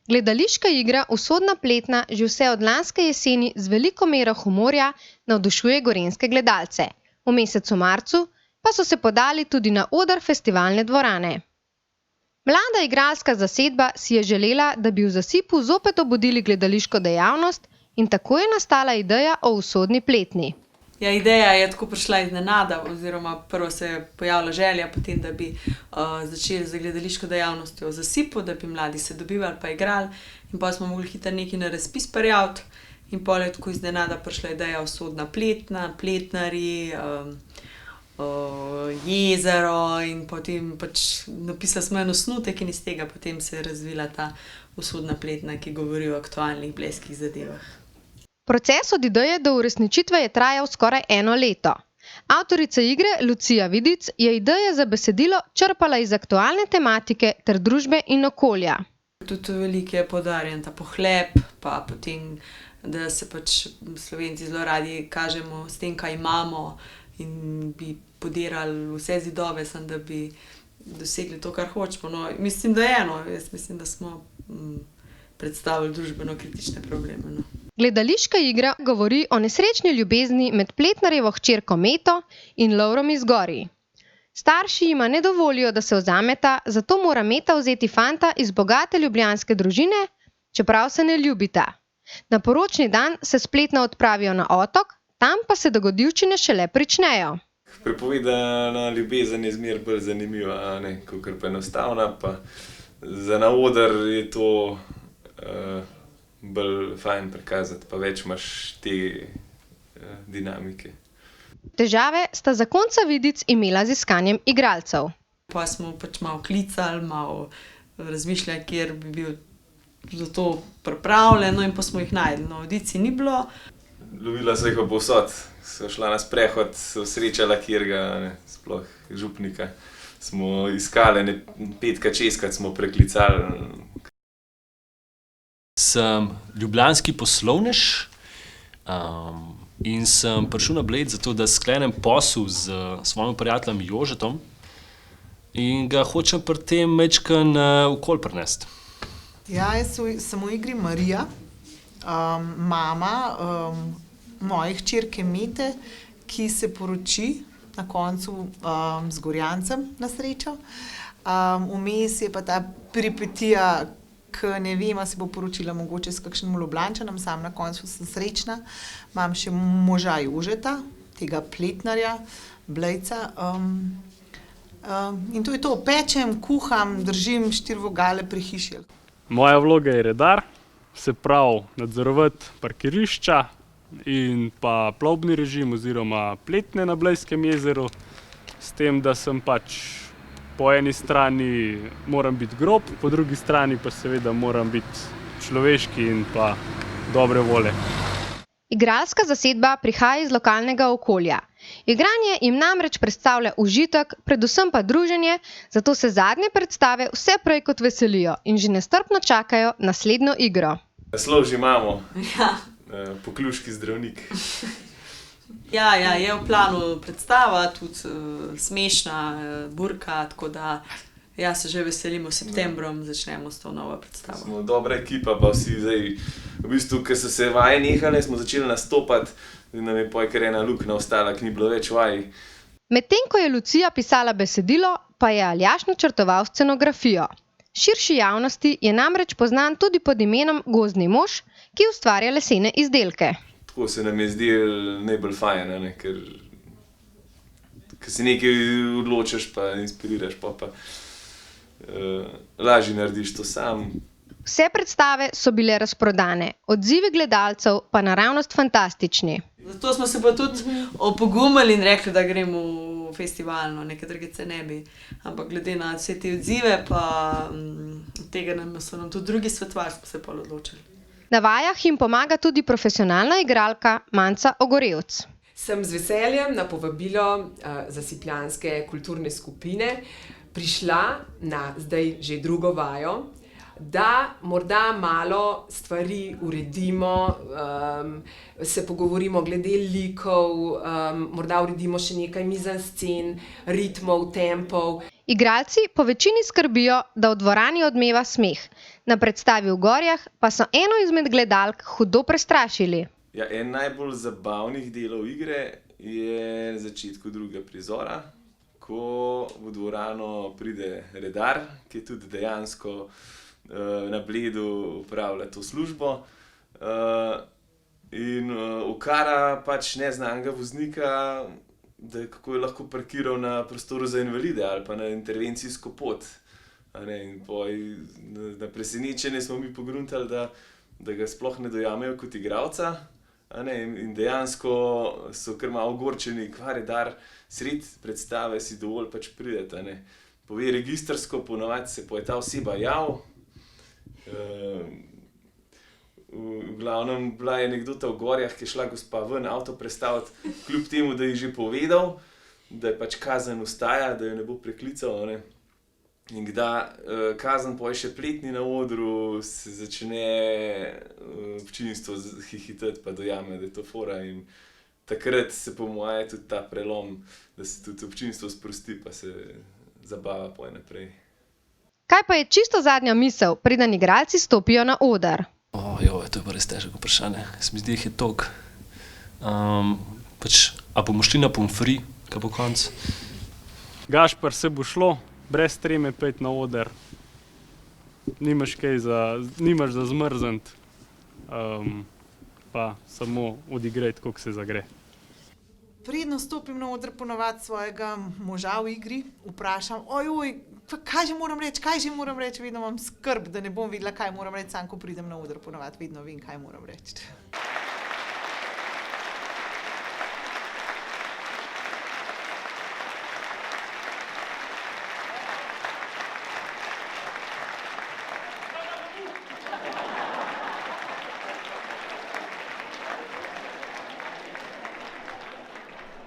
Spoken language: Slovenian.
Gledališka igra Usodna pletna že vse od lanske jeseni z veliko mero humorja navdušuje gorenjske gledalce. V mesecu marcu pa so se podali tudi na oder festivalne dvorane. Mlada igralska zasedba si je želela, da bi v Zasipu zopet obudili gledališko dejavnost in tako je nastala ideja o Usodni pletni. Ja, ideja je tako prišla iznenada, oziroma prvo se je pojavila želja potem, da bi začeli z gledališko dejavnostjo v Zasipu, da bi mladi se dobivali pa igrali in pa smo mogli hitro nekaj na razpis prijaviti in pol je tako iznenada prišla ideja Usodna pletna, pletnarji, jezero in potem pač napisali smo en osnutek in iz tega potem se je razvila ta Usodna pletna, ki govori o aktualnih blejskih zadevah. Proces od ideje do uresničitve je trajal skoraj 1 leto. Avtorica igre Lucija Vidic je ideje za besedilo črpala iz aktualne tematike ter družbe in okolja. Tudi veliko je poudarjen ta pohlep, pa potem, da se pač Slovenci zelo radi kažemo s tem, kaj imamo in bi podirali vse zidove, samo da bi dosegli to, kar hočemo. No, mislim, da je eno. Jaz mislim, da smo predstavili družbeno kritične probleme. No. Gledališka igra govori o nesrečni ljubezni med Pletnarjevo hčerko Meto in Lovrom iz Gorij. Starši jima ne dovolijo, da se vzameta, zato mora Meta vzeti fanta iz bogate ljubljanske družine, čeprav se ne ljubita. Na poročni dan se s Pletno odpravijo na otok, tam pa se dogodivščine šele pričnejo. Prepovedana ljubezen je zmeraj bolj zanimiva, kakor pa enostavna, pa za na oder je to bolj fajn prikazati, pa več imaš te dinamike. Težave sta zakonca Vidic imela z iskanjem igralcev. Pa smo pač malo klicali, malo razmišljali, kjer bi bil za to pripravljen, no in pa smo jih našli. No, audicij ni bilo. Lovila so jih pa povsod. So šla na sprehod, so srečala kjerga, sploh župnika. Smo iskali, 5-krat, 6-krat smo preklicali. Sem ljubljanski poslovnež in sem prišel na Bled zato, da sklenem posel s svojim prijateljem Jožetom in ga hočem pri tem majčkeno okoli prinesti. Ja, jaz sem v igri Marija, mama moje hčerke Mete, ki se poroči na koncu z Gorjancem na srečo. Vmes je pa ta peripetija, ki ne vem, se bo poročila mogoče s kakšnim Ljubljančanom, sam na koncu sem srečna. Imam še moža Jožeta, tega pletnarja, Blejca. In to je to, pečem, kuham, držim 4 vogale pri hiši. Moja vloga je redar, se pravi nadzorovati parkirišča in pa plovbni režim oziroma pletne na Blejskem jezeru, s tem, da sem pač po eni strani moram biti grob, po drugi strani pa seveda moram biti človeški in pa dobre volje. Igralska zasedba prihaja iz lokalnega okolja. Igranje jim namreč predstavlja užitek, predvsem pa druženje, zato se zadnje predstave vse prej kot veselijo in že nestrpno čakajo naslednjo igro. Naslov že imamo. Ja. Pokljuški zdravnik. Ja, je v planu predstava, tudi smešna, burka, tako da ja, se že veselimo, septembrom začnemo s to novo predstavo. Smo dobra ekipa, pa vsi zdaj, v bistvu, ko so se vaje nehale, smo začeli nastopati, nam je kar ena luknja ostala, ki ni bilo več vaj. Medtem ko je Lucija pisala besedilo, pa je Aljaž načrtoval scenografijo. Širši javnosti je namreč poznan tudi pod imenom Gozdni mož, ki ustvarja lesene izdelke. Tako se nam je zdelo najbolj fajn, ker si nekaj odločiš pa inspiriraš, pa lažje narediš to sam. Vse predstave so bile razprodane, odzivi gledalcev pa naravnost fantastični. Zato smo se pa tudi opogumili in rekli, da gremo v festivalno, nekaj drugega ne bi. Ampak glede na vse te odzive, pa tega so nam tudi drugi svetovali, smo se pa odločili. Na vajah jim pomaga tudi profesionalna igralka Manca Ogorevc. Sem z veseljem na povabilo zasipljanske kulturne skupine prišla na zdaj že drugo vajo, da morda malo stvari uredimo, se pogovorimo glede likov, morda uredimo še nekaj mizanscen, ritmov, tempov. Igralci po večini skrbijo, da v dvorani odmeva smeh. Na predstavi v Gorjah pa so eno izmed gledalk hudo prestrašili. Ja, en najbolj zabavnih delov igre je na začetku drugega prizora, ko v dvorano pride redar, ki tudi dejansko na Bledu upravlja to službo. In ukara pač neznanega voznika, da kako je lahko parkiral na prostoru za invalide ali pa na intervencijsko pot. In na presenečenje smo mi pogruntali, da ga sploh ne dojamejo kot igralca. In dejansko so kar malo ogorčeni, kva redar, sred predstave si dovolj pač prideti. Pove registrsko, ponavadi se pa je ta oseba jav. V glavnem bila je anekdota v Gorjah, ki je šla gospa ven avto prestaviti, kljub temu, da je že povedal, da je pač kazen ustaja, da jo ne bo preklical. In kda kazen poje še pletni na odru, se začne občinstvo hihitati pa dojame, da je to fora. In takrat se po moje tudi ta prelom, da se tudi občinstvo sprosti pa se zabava poje naprej. Kaj pa je čisto zadnja misel, preden igralci stopijo na oder? To je pa res težko vprašanje. Se mi zdi, da je toliko. A bomo šli na pomfri, kaj bo konc? Gašper, se bo šlo, brez treme pojdi na oder. Nimaš za zmrzniti, pa samo odigrati, koliko se zagre. Predno stopim na oder, ponavadi svojega moža v igri, vprašam, kaj že moram reči, vedno imam skrb, da ne bom vedela, kaj moram reči, sam ko pridem na oder, ponavadi vedno vem, kaj moram reči.